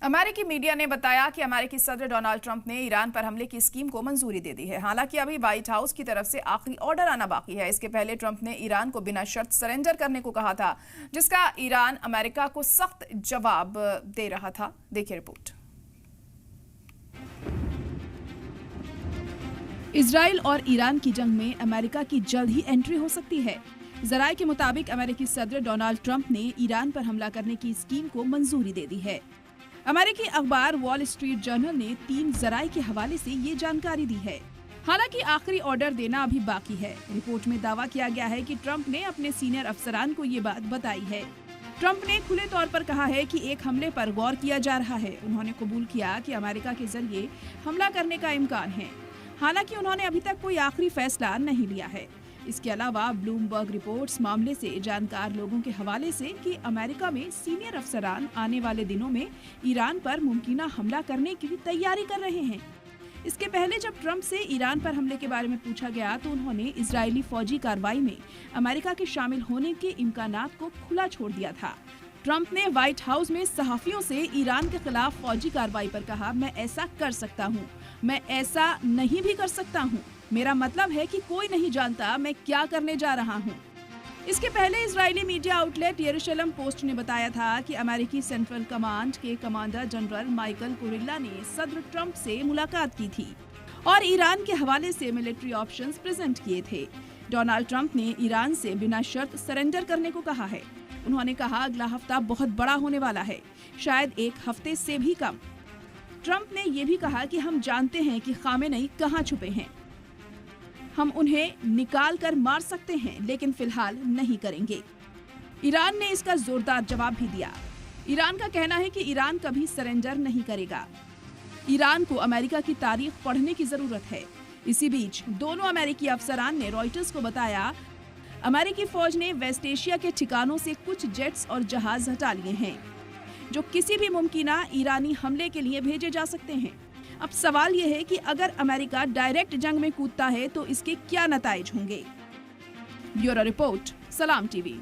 अमेरिकी मीडिया ने बताया कि अमेरिकी सदर डोनाल्ड ट्रंप ने ईरान पर हमले की स्कीम को मंजूरी दे दी है। हालांकि अभी व्हाइट हाउस की तरफ से आखिरी ऑर्डर आना बाकी है। इसके पहले ट्रंप ने ईरान को बिना शर्त सरेंडर करने को कहा था, जिसका ईरान अमेरिका को सख्त जवाब दे रहा था। देखिए रिपोर्ट। इजराइल और ईरान की जंग में अमेरिका की जल्द ही एंट्री हो सकती है। जराये के मुताबिक अमेरिकी सदर डोनाल्ड ट्रंप ने ईरान पर हमला करने की स्कीम को मंजूरी दे दी है। अमेरिकी अखबार वॉल स्ट्रीट जर्नल ने 3 जराये के हवाले से ये जानकारी दी है। हालांकि आखिरी ऑर्डर देना अभी बाकी है। रिपोर्ट में दावा किया गया है कि ट्रंप ने अपने सीनियर अफसरान को ये बात बताई है। ट्रंप ने खुले तौर पर कहा है कि एक हमले पर गौर किया जा रहा है। उन्होंने कबूल किया कि अमेरिका के जरिए हमला करने का इम्कान है। हालांकि उन्होंने अभी तक कोई आखिरी फैसला नहीं लिया है। इसके अलावा ब्लूमबर्ग रिपोर्ट्स मामले से जानकार लोगों के हवाले से कि अमेरिका में सीनियर अफसरान आने वाले दिनों में ईरान पर मुमकिन हमला करने की तैयारी कर रहे हैं। इसके पहले जब ट्रंप से ईरान पर हमले के बारे में पूछा गया तो उन्होंने इजरायली फौजी कार्रवाई में अमेरिका के शामिल होने के इम्कानात को खुला छोड़ दिया था। ट्रंप ने व्हाइट हाउस में सहाफियों से ईरान के खिलाफ फौजी कार्रवाई पर कहा, मैं ऐसा कर सकता हूँ, मैं ऐसा नहीं भी कर सकता हूँ। मेरा मतलब है कि कोई नहीं जानता मैं क्या करने जा रहा हूँ। इसके पहले इजरायली मीडिया आउटलेट यरूशलेम पोस्ट ने बताया था कि अमेरिकी सेंट्रल कमांड के कमांडर जनरल माइकल कुरिल्ला ने सदर ट्रंप से मुलाकात की थी और ईरान के हवाले से मिलिट्री ऑप्शंस प्रेजेंट किए थे। डोनाल्ड ट्रंप ने ईरान से बिना शर्त सरेंडर करने को कहा है। उन्होंने कहा, अगला हफ्ता बहुत बड़ा होने वाला है, शायद 1 हफ्ते से भी कम। ट्रंप ने यह भी कहा कि हम जानते हैं कि खामेनेई कहां छुपे हैं, हम उन्हें निकाल कर मार सकते हैं, लेकिन फिलहाल नहीं करेंगे। ईरान ने इसका जोरदार जवाब भी दिया। ईरान का कहना है कि ईरान कभी सरेंडर नहीं करेगा। ईरान को अमेरिका की तारीख पढ़ने की जरूरत है। इसी बीच दोनों अमेरिकी अफसरान ने रॉयटर्स को बताया, अमेरिकी फौज ने वेस्ट एशिया के ठिकानों से कुछ जेट्स और जहाज हटा लिए हैं, जो किसी भी मुमकिना ईरानी हमले के लिए भेजे जा सकते हैं। अब सवाल यह है कि अगर अमेरिका डायरेक्ट जंग में कूदता है तो इसके क्या नताइज होंगे। ब्यूरो रिपोर्ट, सलाम टीवी।